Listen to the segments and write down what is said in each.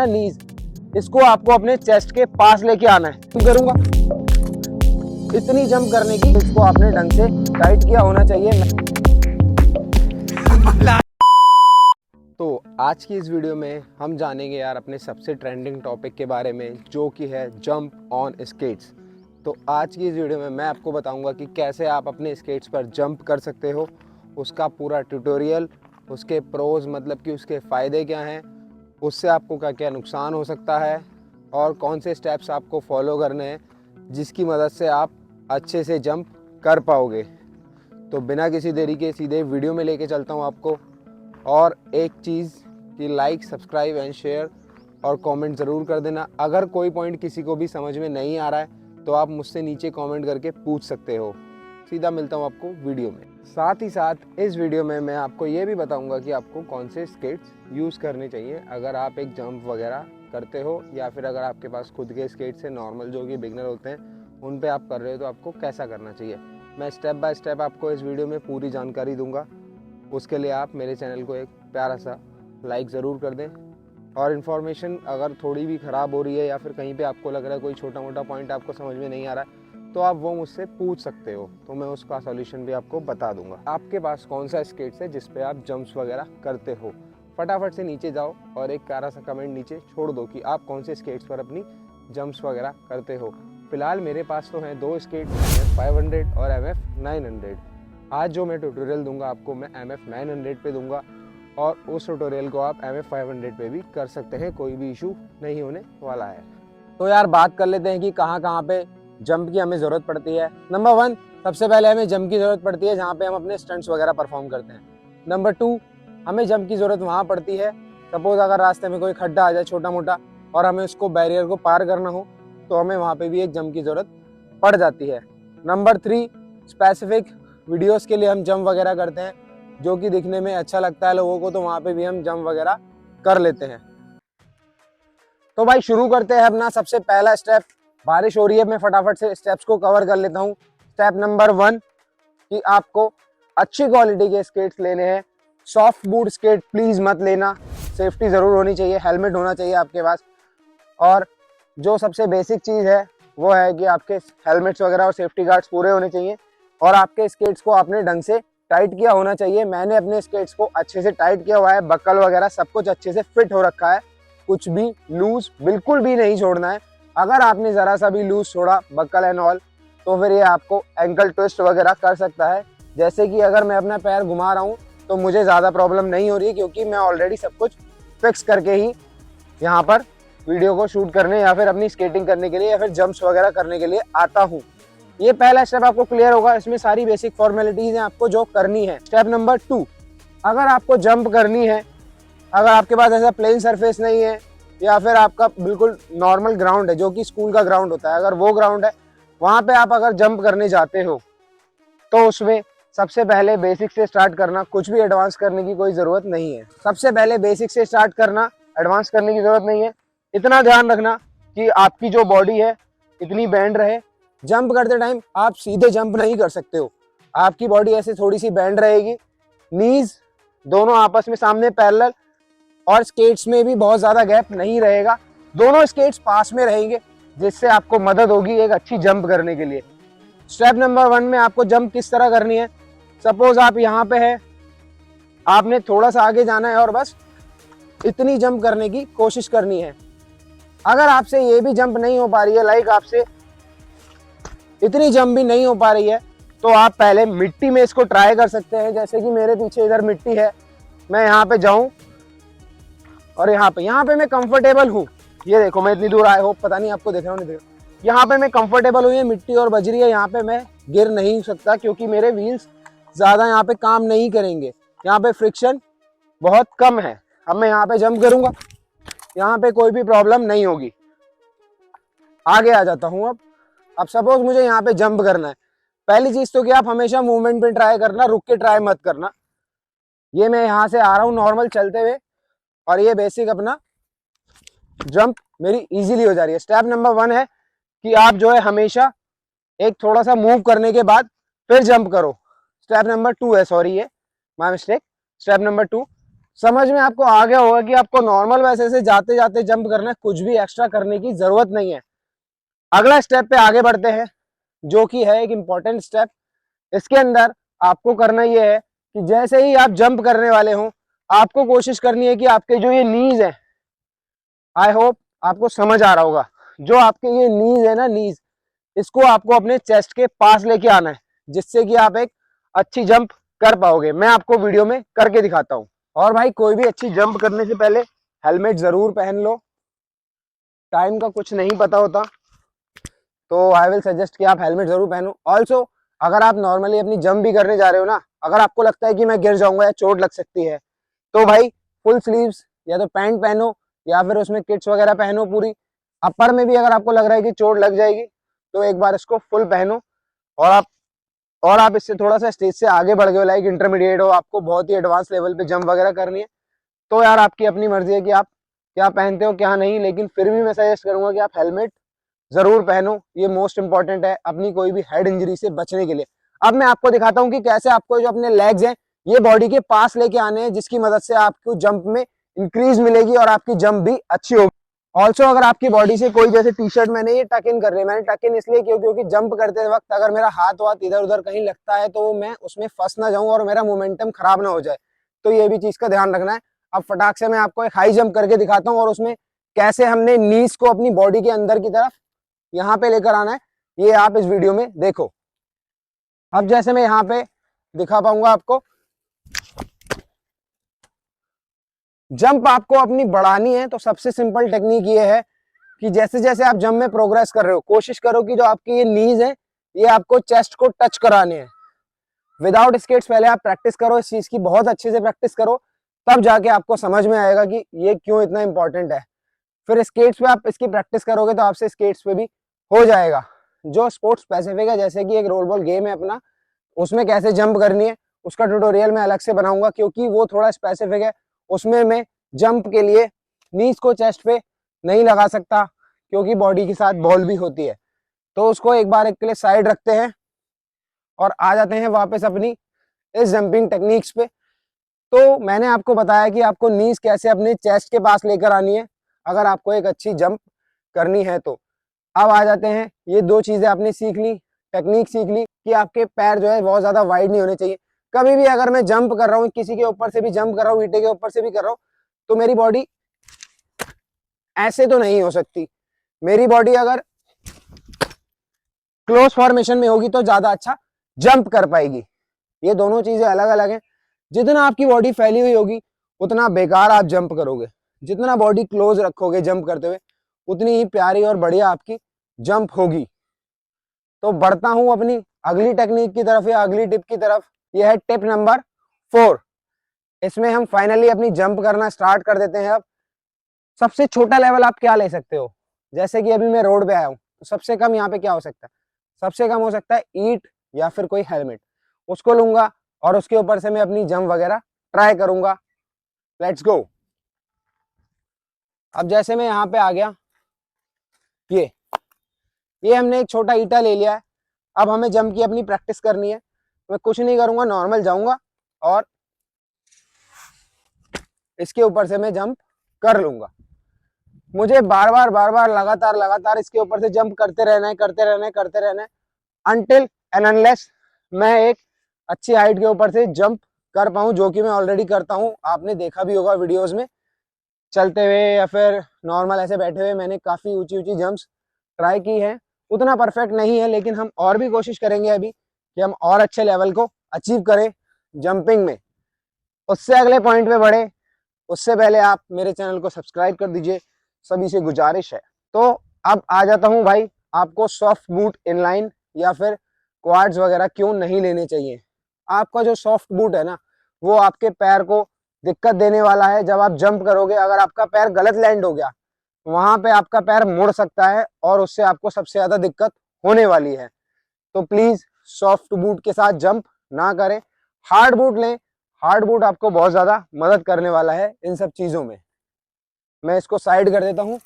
ना नीज, इसको आपको अपने चेस्ट के पास लेके आना है। करूंगा इतनी जंप करने की, इसको आपने ढंग से टाइट किया होना चाहिए। तो आज की इस वीडियो में हम जानेंगे यार अपने सबसे ट्रेंडिंग टॉपिक के बारे में, जो कि है जंप ऑन स्केट्स। तो आज की इस वीडियो में मैं आपको बताऊंगा कि कैसे आप अपने स्केट्स पर जंप कर सकते हो, उसका पूरा ट्यूटोरियल, उसके प्रोज मतलब कि उसके फ़ायदे क्या हैं, उससे आपको क्या क्या नुकसान हो सकता है और कौन से स्टेप्स आपको फॉलो करने हैं जिसकी मदद से आप अच्छे से जंप कर पाओगे। तो बिना किसी देरी के सीधे वीडियो में लेके चलता हूँ आपको। और एक चीज़ कि लाइक, सब्सक्राइब एंड शेयर और कमेंट ज़रूर कर देना। अगर कोई पॉइंट किसी को भी समझ में नहीं आ रहा है तो आप मुझसे नीचे कमेंट करके पूछ सकते हो। सीधा मिलता हूँ आपको वीडियो में। साथ ही साथ इस वीडियो में मैं आपको ये भी बताऊंगा कि आपको कौन से स्केट्स यूज़ करने चाहिए अगर आप एक जंप वगैरह करते हो, या फिर अगर आपके पास खुद के स्केट्स हैं नॉर्मल जो कि बिगनर होते हैं उन पे आप कर रहे हो तो आपको कैसा करना चाहिए। मैं स्टेप बाय स्टेप आपको इस वीडियो में पूरी जानकारी दूंगा। उसके लिए आप मेरे चैनल को एक प्यारा सा लाइक ज़रूर कर दें, और इन्फॉर्मेशन अगर थोड़ी भी ख़राब हो रही है या फिर कहीं पे आपको लग रहा है कोई छोटा मोटा पॉइंट आपको समझ में नहीं आ रहा है तो आप वो मुझसे पूछ सकते हो, तो मैं उसका सॉल्यूशन भी आपको बता दूंगा। आपके पास कौन सा स्केट्स है जिस पे आप जंप्स वगैरह करते हो, फटाफट से नीचे जाओ और एक प्यारा सा कमेंट नीचे छोड़ दो कि आप कौन से स्केट्स पर अपनी जंप्स वगैरह करते हो। फिलहाल मेरे पास तो हैं दो स्केट्स, MF500 और MF900। आज जो मैं ट्यूटोरियल दूंगा आपको मैं MF900 पे दूंगा, और उस ट्यूटोरियल को आप MF500 पे भी कर सकते हैं, कोई भी इशू नहीं होने वाला है। तो यार बात कर लेते हैं कि कहाँ कहाँ पे जंप की हमें ज़रूरत पड़ती है। नंबर 1, सबसे पहले हमें जंप की ज़रूरत पड़ती है जहाँ पे हम अपने स्टंट्स वगैरह परफॉर्म करते हैं। नंबर 2, हमें जंप की ज़रूरत वहाँ पड़ती है सपोज़ अगर रास्ते में कोई खड्डा आ जाए छोटा मोटा और हमें उसको बैरियर को पार करना हो तो हमें वहाँ पे भी एक जंप की ज़रूरत पड़ जाती है। नंबर 3, स्पेसिफिक वीडियोज़ के लिए हम जंप वगैरह करते हैं जो कि दिखने में अच्छा लगता है लोगों को, तो वहाँ पे भी हम जंप वगैरह कर लेते हैं। तो भाई शुरू करते हैं अपना सबसे पहला स्टेप। बारिश हो रही है, मैं फटाफट से स्टेप्स को कवर कर लेता हूँ। स्टेप नंबर 1 कि आपको अच्छी क्वालिटी के स्केट्स लेने हैं। सॉफ्ट बूट स्केट प्लीज़ मत लेना, सेफ्टी ज़रूर होनी चाहिए, हेलमेट होना चाहिए आपके पास। और जो सबसे बेसिक चीज़ है वो है कि आपके हेलमेट्स वगैरह और सेफ्टी गार्ड्स पूरे होने चाहिए, और आपके स्केट्स को आपने ढंग से टाइट किया होना चाहिए। मैंने अपने स्केट्स को अच्छे से टाइट किया हुआ है, बक्कल वगैरह सब कुछ अच्छे से फिट हो रखा है, कुछ भी लूज बिल्कुल भी नहीं छोड़ना है। अगर आपने ज़रा सा भी लूज छोड़ा बक्कल एंड ऑल तो फिर ये आपको एंकल ट्विस्ट वगैरह कर सकता है। जैसे कि अगर मैं अपना पैर घुमा रहा हूँ तो मुझे ज़्यादा प्रॉब्लम नहीं हो रही है क्योंकि मैं ऑलरेडी सब कुछ फिक्स करके ही यहाँ पर वीडियो को शूट करने या फिर अपनी स्केटिंग करने के लिए या फिर जंप्स वगैरह करने के लिए आता हूँ। ये पहला स्टेप आपको क्लियर होगा, इसमें सारी बेसिक फॉर्मेलिटीज़ हैं आपको जो करनी है। स्टेप नंबर 2, अगर आपको जंप करनी है, अगर आपके पास ऐसा प्लेन सरफेस नहीं है या फिर आपका बिल्कुल नॉर्मल ग्राउंड है जो कि स्कूल का ग्राउंड होता है, अगर वो ग्राउंड है वहाँ पे आप अगर जंप करने जाते हो तो उसमें सबसे पहले बेसिक से स्टार्ट करना, कुछ भी एडवांस करने की कोई ज़रूरत नहीं है। सबसे पहले बेसिक से स्टार्ट करना, एडवांस करने की ज़रूरत नहीं है। इतना ध्यान रखना कि आपकी जो बॉडी है इतनी बैंड रहे। जंप करते टाइम आप सीधे जंप नहीं कर सकते हो, आपकी बॉडी ऐसे थोड़ी सी बैंड रहेगी, नीज दोनों आपस में सामने पैरेलल, और स्केट्स में भी बहुत ज़्यादा गैप नहीं रहेगा, दोनों स्केट्स पास में रहेंगे जिससे आपको मदद होगी एक अच्छी जंप करने के लिए। स्टेप नंबर 1 में आपको जंप किस तरह करनी है, सपोज आप यहाँ पे है, आपने थोड़ा सा आगे जाना है और बस इतनी जंप करने की कोशिश करनी है। अगर आपसे ये भी जंप नहीं हो पा रही है, लाइक आपसे इतनी जंप भी नहीं हो पा रही है, तो आप पहले मिट्टी में इसको ट्राई कर सकते हैं। जैसे कि मेरे पीछे इधर मिट्टी है, मैं यहाँ पे जाऊँ और यहाँ पे मैं कंफर्टेबल हूँ। ये देखो मैं इतनी दूर आया हूँ, पता नहीं आपको देख रहा हूँ नहीं देख रहा, यहाँ पे मैं कंफर्टेबल हूँ, ये मिट्टी और बजरी है, यहाँ पे मैं गिर नहीं सकता क्योंकि मेरे व्हील्स ज़्यादा यहाँ पे काम नहीं करेंगे, यहाँ पे फ्रिक्शन बहुत कम है। अब मैं यहाँ पे जंप करूँगा, यहाँ पे कोई भी प्रॉब्लम नहीं होगी। आगे आ जाता हूँ। अब सपोज मुझे यहाँ पे जंप करना है, पहली चीज़ तो कि आप हमेशा मूवमेंट पे ट्राई करना, रुक के ट्राई मत करना। ये मैं यहाँ से आ रहा हूँ नॉर्मल चलते हुए और ये बेसिक अपना जंप मेरी इजीली हो जा रही है। स्टेप नंबर 1 है कि आप जो है हमेशा एक थोड़ा सा मूव करने के बाद फिर जंप करो। स्टेप नंबर 2 है, सॉरी ये माय मिस्टेक। स्टेप नंबर 2, समझ में आपको आ गया होगा कि आपको नॉर्मल वैसे से जाते जाते जंप करना है, कुछ भी एक्स्ट्रा करने की जरूरत नहीं है। अगला स्टेप पे आगे बढ़ते हैं, जो कि है एक इंपॉर्टेंट स्टेप। इसके अंदर आपको करना ये है कि जैसे ही आप जंप करने वाले हो, आपको कोशिश करनी है कि आपके जो ये नीज है, आई होप आपको समझ आ रहा होगा, जो आपके ये नीज है ना, नीज, इसको आपको अपने चेस्ट के पास लेके आना है, जिससे कि आप एक अच्छी जंप कर पाओगे। मैं आपको वीडियो में करके दिखाता हूँ। और भाई कोई भी अच्छी जंप करने से पहले हेलमेट जरूर पहन लो। टाइम का कुछ नहीं पता होता, तो आई विल सजेस्ट कि आप हेलमेट जरूर पहनो। ऑल्सो अगर आप नॉर्मली अपनी जंप भी करने जा रहे हो ना, अगर आपको लगता है कि मैं गिर जाऊंगा या चोट लग सकती है, तो भाई फुल स्लीव्स या तो पैंट पहनो या फिर उसमें किट्स वगैरह पहनो पूरी। अपर में भी अगर आपको लग रहा है कि चोट लग जाएगी, तो एक बार इसको फुल पहनो। और आप इससे थोड़ा सा स्टेज से आगे बढ़ गए हो, लाइक इंटरमीडिएट हो, आपको बहुत ही एडवांस लेवल पे जंप वगैरह करनी है, तो यार आपकी अपनी मर्जी है कि आप क्या पहनते हो क्या नहीं। लेकिन फिर भी मैं सजेस्ट करूंगा कि आप हेलमेट जरूर पहनो, ये मोस्ट इंपॉर्टेंट है अपनी कोई भी हेड इंजरी से बचने के लिए। अब मैं आपको दिखाता हूँ कि कैसे आपको जो अपने लेग्स हैं ये बॉडी के पास लेके आने हैं, जिसकी मदद से आपको जंप में इंक्रीज मिलेगी और आपकी जंप भी अच्छी होगी। ऑल्सो अगर आपकी बॉडी से कोई, जैसे टी शर्ट मैंने ये टक इन कर रही, मैंने टक इन इसलिए क्योंकि जंप करते वक्त अगर मेरा हाथ वाथ इधर उधर कहीं लगता है तो मैं उसमें फंस ना जाऊं और मेरा मोमेंटम खराब ना हो जाए, तो ये भी चीज का ध्यान रखना है। अब फटाक से मैं आपको एक हाई जंप करके दिखाता हूँ और उसमें कैसे हमने नीज को अपनी बॉडी के अंदर की तरफ यहाँ पे लेकर आना है, ये आप इस वीडियो में देखो। अब जैसे मैं यहाँ पे दिखा पाऊंगा आपको, जंप आपको अपनी बढ़ानी है तो सबसे सिंपल टेक्निक ये है कि जैसे जैसे आप जंप में प्रोग्रेस कर रहे हो, कोशिश करो कि जो आपकी ये नीज है ये आपको चेस्ट को टच कराने हैं। विदाउट स्केट्स पहले आप प्रैक्टिस करो, इस चीज की बहुत अच्छे से प्रैक्टिस करो, तब जाके आपको समझ में आएगा कि ये क्यों इतना इंपॉर्टेंट है। फिर स्केट्स पे आप इसकी प्रैक्टिस करोगे तो आपसे स्केट्स पे भी हो जाएगा। जो स्पोर्ट्स स्पेसिफिक है, जैसे कि एक रोल बॉल गेम है अपना, उसमें कैसे जंप करनी है उसका ट्यूटोरियल मैं अलग से बनाऊंगा, क्योंकि वो थोड़ा स्पेसिफिक है। उसमें मैं जंप के लिए नीज को चेस्ट पे नहीं लगा सकता, क्योंकि बॉडी के साथ बॉल भी होती है। तो उसको एक बार एक के लिए साइड रखते हैं और आ जाते हैं वापस अपनी इस जंपिंग टेक्निक्स पे। तो मैंने आपको बताया कि आपको नीज कैसे अपने चेस्ट के पास लेकर आनी है अगर आपको एक अच्छी जंप करनी है तो। अब आ जाते हैं, ये दो चीजें आपने सीख ली, टेक्निक सीख ली कि आपके पैर जो है बहुत ज्यादा वाइड नहीं होने चाहिए। कभी भी अगर मैं जंप कर रहा हूँ, किसी के ऊपर से भी जंप कर रहा हूँ, ईंटे के ऊपर से भी कर रहा हूँ, तो मेरी बॉडी ऐसे तो नहीं हो सकती। मेरी बॉडी अगर क्लोज फॉर्मेशन में होगी तो ज्यादा अच्छा जंप कर पाएगी। ये दोनों चीजें अलग अलग हैं। जितना आपकी बॉडी फैली हुई होगी उतना बेकार आप जंप करोगे, जितना बॉडी क्लोज रखोगे जंप करते हुए उतनी ही प्यारी और बढ़िया आपकी जंप होगी। तो बढ़ता हूं अपनी अगली टेक्निक की तरफ या अगली टिप की तरफ। यह है टिप नंबर 4। इसमें हम फाइनली अपनी जंप करना स्टार्ट कर देते हैं। अब सबसे छोटा लेवल आप क्या ले सकते हो, जैसे कि अभी मैं रोड पे आया हूँ, तो सबसे कम यहाँ पे क्या हो सकता है, सबसे कम हो सकता है ईंट या फिर कोई हेलमेट, उसको लूंगा और उसके ऊपर से मैं अपनी जंप वगैरह ट्राई करूंगा। Let's go. अब जैसे मैं यहाँ पे आ गया, ये हमने एक छोटा ईटा ले लिया है। अब हमें जंप की अपनी प्रैक्टिस करनी है। मैं कुछ नहीं करूंगा, नॉर्मल जाऊंगा और इसके ऊपर से मैं जंप कर लूंगा। मुझे बार बार लगातार लगातार इसके ऊपर से जंप करते रहना है, करते रहना है, करते रहना है, अनटिल एंड अनलेस मैं एक अच्छी हाइट के ऊपर से जंप कर पाऊं, जो कि मैं ऑलरेडी करता हूं। आपने देखा भी होगा वीडियोस में, चलते हुए या फिर नॉर्मल ऐसे बैठे हुए मैंने काफी ऊंची ऊंची जंप्स ट्राई की है। उतना परफेक्ट नहीं है, लेकिन हम और भी कोशिश करेंगे अभी कि हम और अच्छे लेवल को अचीव करें जंपिंग में। उससे अगले पॉइंट पे बढ़े उससे पहले आप मेरे चैनल को सब्सक्राइब कर दीजिए, सभी से गुजारिश है। तो अब आ जाता हूं भाई, आपको सॉफ्ट बूट इनलाइन या फिर क्वाड्स वगैरह क्यों नहीं लेने चाहिए। आपका जो सॉफ्ट बूट है ना, वो आपके पैर को दिक्कत देने वाला है। जब आप जंप करोगे, अगर आपका पैर गलत लैंड हो गया, वहां पे आपका पैर मुड़ सकता है और उससे आपको सबसे ज्यादा दिक्कत होने वाली है। तो प्लीज सॉफ्ट बूट के साथ जंप ना करें, हार्ड बूट लें। हार्ड बूट आपको बहुत ज्यादा मदद करने वाला है इन सब चीजों में। मैं इसको साइड कर देता हूं।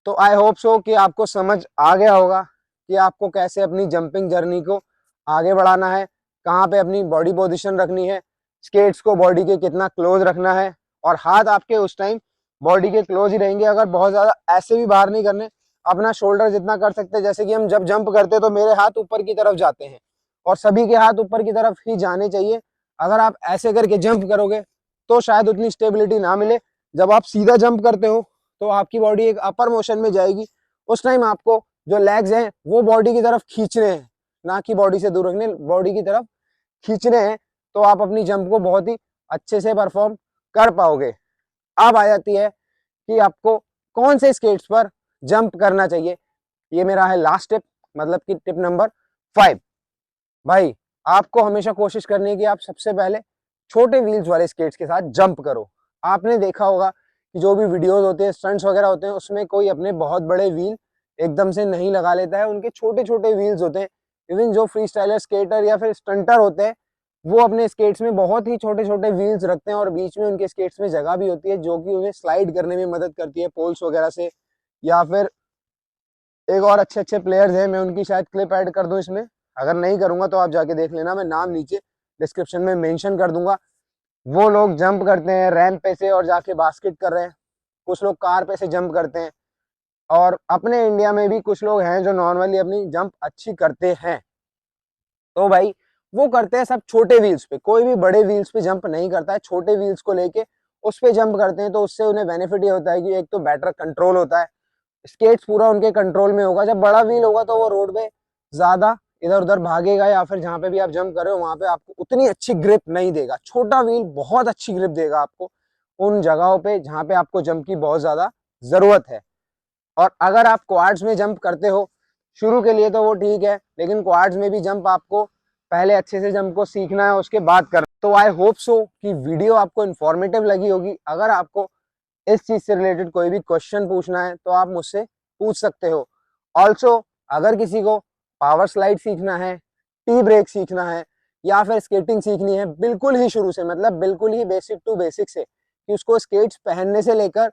तो आई होप सो कि आपको समझ आ गया होगा कि आपको कैसे अपनी जंपिंग जर्नी को आगे बढ़ाना है, कहाँ पे अपनी बॉडी पोजीशन रखनी है, स्केट्स को बॉडी के कितना क्लोज रखना है, और हाथ आपके उस टाइम बॉडी के क्लोज ही रहेंगे। अगर बहुत ज्यादा ऐसे भी बाहर नहीं करने, अपना शोल्डर जितना कर सकते हैं, जैसे कि हम जब जंप करते हैं तो मेरे हाथ ऊपर की तरफ जाते हैं और सभी के हाथ ऊपर की तरफ ही जाने चाहिए। अगर आप ऐसे करके जंप करोगे तो शायद उतनी स्टेबिलिटी ना मिले। जब आप सीधा जंप करते हो तो आपकी बॉडी एक अपर मोशन में जाएगी, उस टाइम आपको जो लेग्स हैं वो बॉडी की तरफ खींचने हैं, ना कि बॉडी से दूर रखने, बॉडी की तरफ खींचने हैं। तो आप अपनी जंप को बहुत ही अच्छे से परफॉर्म कर पाओगे। अब आ जाती है कि आपको कौन से स्केट्स पर जंप करना चाहिए। ये मेरा है लास्ट टिप, मतलब कि टिप नंबर 5। भाई आपको हमेशा कोशिश करनी है कि आप सबसे पहले छोटे व्हील्स वाले स्केट्स के साथ जंप करो। आपने देखा होगा कि जो भी वीडियोस होते हैं, स्टंट्स वगैरह होते हैं, उसमें कोई अपने बहुत बड़े व्हील एकदम से नहीं लगा लेता है, उनके छोटे छोटे व्हील्स होते हैं। इवन जो फ्री स्टाइलर स्केटर या फिर स्टंटर होते हैं, वो अपने स्केट्स में बहुत ही छोटे छोटे व्हील्स रखते हैं और बीच में उनके स्केट्स में जगह भी होती है जो कि उन्हें स्लाइड करने में मदद करती है पोल्स वगैरह से। या फिर एक और अच्छे अच्छे प्लेयर्स हैं, मैं उनकी शायद क्लिप ऐड कर दूं इसमें, अगर नहीं करूंगा तो आप जाके देख लेना, मैं नाम नीचे डिस्क्रिप्शन में मेंशन कर दूंगा। वो लोग जंप करते हैं रैंप पे से और जाके बास्केट कर रहे हैं, कुछ लोग कार पे से जंप करते हैं, और अपने इंडिया में भी कुछ लोग हैं जो नॉर्मली अपनी जंप अच्छी करते हैं। तो भाई वो करते हैं सब छोटे व्हील्स पे, कोई भी बड़े व्हील्स पे जंप नहीं करता है, छोटे व्हील्स को लेके उस पे जंप करते हैं। तो उससे उन्हें बेनिफिट ये होता है कि एक तो बेटर कंट्रोल होता है, स्केट्स पूरा उनके कंट्रोल में होगा। जब बड़ा व्हील होगा तो वो रोड पे ज्यादा इधर उधर भागेगा, या फिर जहां पे भी आप जंप कर रहे हो वहां पे आपको उतनी अच्छी ग्रिप नहीं देगा। छोटा व्हील बहुत अच्छी ग्रिप देगा आपको उन जगहों पे जहां पे आपको जंप की बहुत ज्यादा जरूरत है। और अगर आप क्वाड्स में जंप करते हो शुरू के लिए तो वो ठीक है, लेकिन क्वाड्स में भी जंप आपको पहले अच्छे से जंप को सीखना है, उसके बाद करना। तो आई होप सो कि वीडियो आपको इन्फॉर्मेटिव लगी होगी। अगर आपको इस चीज से रिलेटेड कोई भी क्वेश्चन पूछना है तो आप मुझसे पूछ सकते हो। ऑल्सो अगर किसी को पावर स्लाइड सीखना है, टी ब्रेक सीखना है, या फिर स्केटिंग सीखनी है बिल्कुल ही शुरू से, मतलब बिल्कुल ही बेसिक टू बेसिक से, कि उसको स्केट्स पहनने से लेकर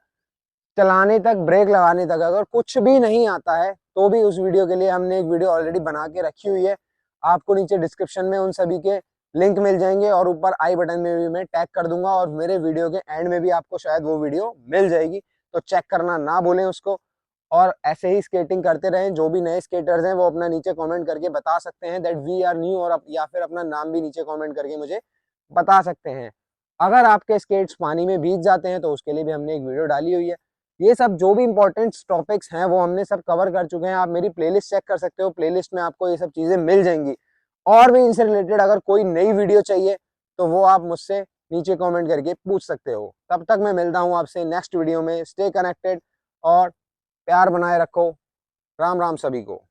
चलाने तक, ब्रेक लगाने तक अगर कुछ भी नहीं आता है तो भी उस वीडियो के लिए हमने एक वीडियो ऑलरेडी बना के रखी हुई है। आपको नीचे डिस्क्रिप्शन में उन सभी के लिंक मिल जाएंगे और ऊपर आई बटन में भी मैं टैग कर दूंगा, और मेरे वीडियो के एंड में भी आपको शायद वो वीडियो मिल जाएगी, तो चेक करना ना भूलें उसको। और ऐसे ही स्केटिंग करते रहें। जो भी नए स्केटर्स हैं वो अपना नीचे कमेंट करके बता सकते हैं दैट वी आर न्यू, और या फिर अपना नाम भी नीचे कमेंट करके मुझे बता सकते हैं। अगर आपके स्केट्स पानी में भीग जाते हैं तो उसके लिए भी हमने एक वीडियो डाली हुई है। ये सब जो भी इंपॉर्टेंट टॉपिक्स हैं वो हमने सब कवर कर चुके हैं। आप मेरी प्लेलिस्ट चेक कर सकते हो, प्लेलिस्ट में आपको ये सब चीजें मिल जाएंगी। और भी इनसे रिलेटेड अगर कोई नई वीडियो चाहिए तो वो आप मुझसे नीचे कमेंट करके पूछ सकते हो। तब तक मैं मिलता हूँ आपसे नेक्स्ट वीडियो में। स्टे कनेक्टेड और प्यार बनाए रखो। राम राम सभी को।